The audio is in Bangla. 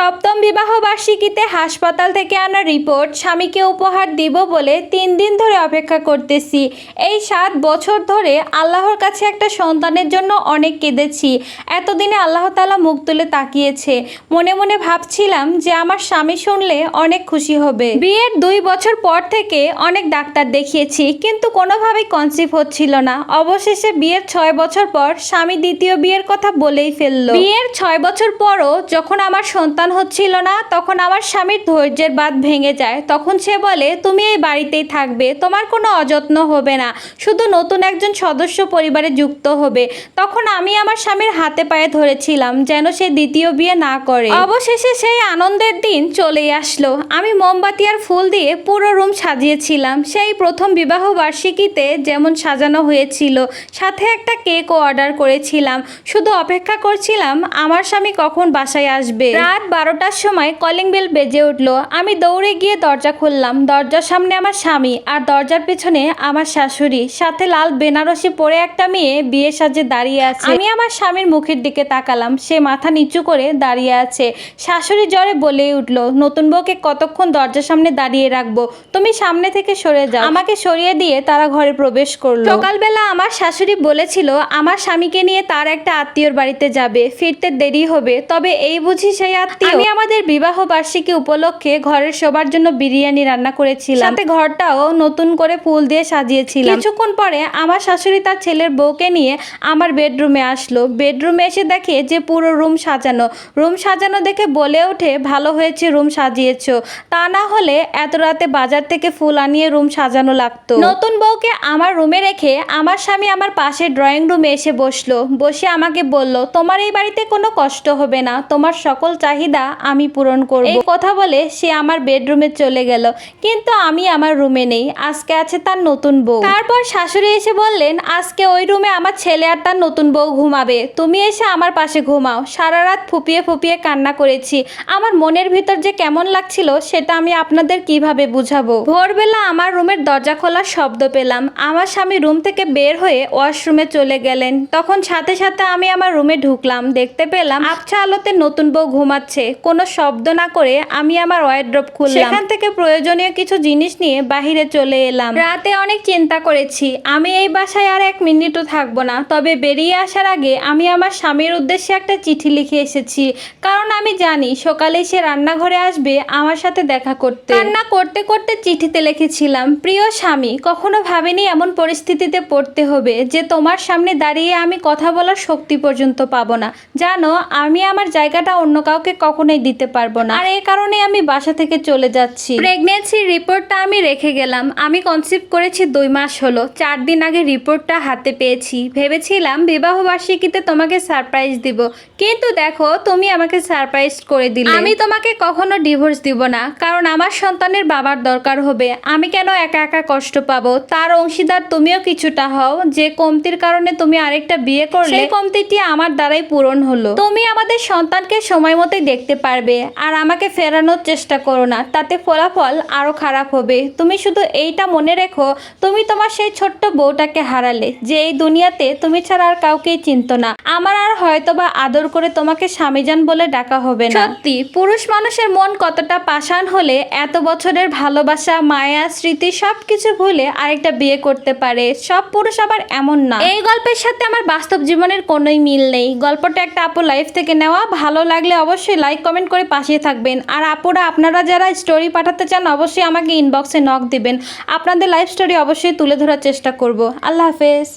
সপ্তম বিবাহবার্ষিকীতে হাসপাতাল থেকে আনা রিপোর্ট স্বামীকে উপহার দিব বলে 3 দিন ধরে অপেক্ষা করতেছি। এই 7 বছর ধরে আল্লাহর কাছে একটা সন্তানের জন্য অনেক কেঁদেছি। এতদিনে আল্লাহ তাআলা মুখ তুলে তাকিয়েছে। মনে মনে ভাবছিলাম যে আমার স্বামী শুনলে অনেক খুশি হবে। বিয়ের 2 বছর পর থেকে অনেক ডাক্তার দেখিয়েছি, কিন্তু কোনোভাবেই কনসিভ হচ্ছিল না। অবশেষে বিয়ের 6 বছর পর স্বামী দ্বিতীয় বিয়ের কথা বলেই ফেললো। বিয়ের 6 বছর পরও যখন আমার সন্তান হচ্ছিল না, তখন আমার স্বামীর ধৈর্যের বাঁধ ভেঙে যায়। তখন সে বলে, তুমি এই বাড়িতেই থাকবে, তোমার কোনো অযত্ন হবে না, শুধু নতুন একজন সদস্য পরিবারে যুক্ত হবে। তখন আমি আমার স্বামীর হাতে পায়ে ধরেছিলাম যেন সে দ্বিতীয় বিয়ে না করে। অবশেষে সেই আনন্দের দিন চলেই আসলো। আমি মোমবাতি আর ফুল দিয়ে পুরো রুম সাজিয়েছিলাম, সেই প্রথম বিবাহ বার্ষিকীতে যেমন সাজানো হয়েছিল। সাথে একটা কেকও অর্ডার করেছিলাম। শুধু অপেক্ষা করছিলাম আমার স্বামী কখন বাসায় আসবে। রাত 12টার সময় কলিং বেল বেজে উঠলো। আমি দৌড়ে গিয়ে দরজা খুললাম। দরজার সামনে আমার স্বামী আর দরজার পেছনে আমার শাশুড়ি, সাথে লাল বেনারসি পরে একটা মেয়ে বিয়ে সাজে দাঁড়িয়ে আছে। আমি আমার স্বামীর মুখের দিকে তাকালাম, সে মাথা নিচু করে দাঁড়িয়ে আছে। শাশুড়ি জ্বরে বলে উঠলো, নতুন বউকে কতক্ষণ দরজার সামনে দাঁড়িয়ে রাখবো, তুমি সামনে থেকে সরে যাও। আমাকে সরিয়ে দিয়ে তারা ঘরে প্রবেশ করলো। সকালবেলা আমার শাশুড়ি বলেছিল আমার স্বামীকে নিয়ে তার একটা আত্মীয়র বাড়িতে যাবে, ফিরতে দেরি হবে। তবে এই বুঝি সেই আত্মীয়? আমি আমাদের বিবাহ বার্ষিকী উপলক্ষে ঘরের সবার জন্য বিরিয়ানি রান্না করেছিলাম, সাথে ঘরটাও নতুন করে ফুল দিয়ে সাজিয়েছিলাম। কিছুক্ষণ পরে আমার শাশুড়ি তার ছেলের বউকে নিয়ে আমার বেডরুমে আসলো। বেডরুমে এসে দেখে যে পুরো রুম সাজানো। রুম সাজানো দেখে বলে ওঠে, ভালো হয়েছে রুম সাজিয়েছো, তা না হলে এত রাতে বাজার থেকে ফুল আনিয়ে রুম সাজানো লাগতো। নতুন বউকে আমার রুমে রেখে আমার স্বামী আমার পাশে ড্রয়িং রুমে এসে বসলো। বসে আমাকে বলল, তোমার এই বাড়িতে কোনো কষ্ট হবে না, তোমার সকল চাহিদা আমি পূরণ করব। এই কথা বলে সে আমার বেডরুমে চলে গেল, কিন্তু আমি আমার রুমে নেই। আজকে আছে তার নতুন বউ। তারপর শাশুড়ি এসে বললেন, আজকে ওই রুমে আমার ছেলে আর তার নতুন বউ ঘুমাবে, তুমি এসে আমার পাশে ঘুমাও। সারা রাত ফুপিয়ে ফুপিয়ে কান্না করেছি। আমার মনের ভিতর যে কেমন লাগছিল সেটা আমি আপনাদের কিভাবে বুঝাবো। ভোরবেলা আমার রুমের দরজা খোলার শব্দ পেলাম। আমার স্বামী রুম থেকে বের হয়ে ওয়াশরুমে চলে গেলেন। তখন সাথে সাথে আমি আমার রুমে ঢুকলাম। দেখতে পেলাম আবছা আলোতে নতুন বউ ঘুমাচ্ছে। কোনো শব্দ না করে আমি আমার ওয়ারড্রপ খুললাম। সেখান থেকে প্রয়োজনীয় কিছু জিনিস নিয়ে বাহিরে চলে এলাম। রাতে অনেক চিন্তা করেছি, আমি এই বাসায় আর 1 মিনিটও থাকবো না। তবে বেরিয়ে আসার আগে আমি আমার স্বামীর উদ্দেশ্যে একটা চিঠি লিখে এসেছি, কারণ আমি জানি সকালে সে রান্নাঘরে আসবে আমার সাথে দেখা করতে। রান্না করতে করতে চিঠিতে লিখেছিলাম, প্রিয় স্বামী, কখনো ভাবিনি এমন পরিস্থিতিতে পড়তে হবে যে তোমার সামনে দাঁড়িয়ে আমি কথা বলার শক্তি পর্যন্ত পাবো না। জানো, আমি আমার জায়গাটা অন্য কাউকে কখনোই দিতে পারবো না, আর এই কারণে আমি বাসা থেকে চলে যাচ্ছি। প্রেগনেন্সির রিপোর্টটা আমি রেখে গেলাম। আমি কনসিভ করেছি 2 মাস হলো। 4 দিন আগে রিপোর্টটা হাতে পেয়েছি। ভেবেছিলাম বিবাহ বার্ষিকীতে তোমাকে সারপ্রাইজ দিব, কিন্তু দেখো তুমি আমাকে সারপ্রাইজ করে দিলে। আমি তোমাকে কখনো ডিভোর্স দিব না, কারণ আমার সন্তানের বাবার দরকার হবে। আমি কেন একা একা কষ্ট পাবো? তার অংশীদার তুমিও কিছুটা হও। যে কমতির কারণে তুমি আরেকটা বিয়ে করলে, সেই কমতিটি আমার দ্বারাই পূরণ হলো। তুমি আমাদের সন্তানকে সময় মতোই দেখতে পারবে, আর আমাকে ফেরানোর চেষ্টা করো না, তাতে ফলাফল আরো খারাপ হবে। তুমি শুধু এইটা মনে রেখো, তুমি তোমার সেই ছোট্ট বউটাকে হারালে, যে এই দুনিয়াতে তুমি ছাড়া আর কাউকেই চিনতো না। আমার আর হয়তোবা আদর করে তোমাকে স্বামীজান বলে ডাকা হবে না। সত্যি, পুরুষ মানুষের মন কতটা পাষাণ হলে এত বছরের ভালোবাসা, মায়া, স্মৃতি সবকিছু ভুলে আরেকটা বিয়ে করতে পারে। সব পুরুষ আবার এমন না। এই গল্পের সাথে আমার বাস্তব জীবনের কোনোই মিল নেই। গল্পটা একটা আপুর লাইফ থেকে নেওয়া। ভালো লাগলে অবশ্যই লাইক কমেন্ট করে পাশে থাকবেন। আর আপুরা, আপনারা যারা স্টোরি পাঠাতে চান অবশ্যই আমাকে ইনবক্সে নক দিবেন। আপনাদের লাইফ স্টোরি অবশ্যই তুলে ধরার চেষ্টা করব। আল্লাহ হাফেজ।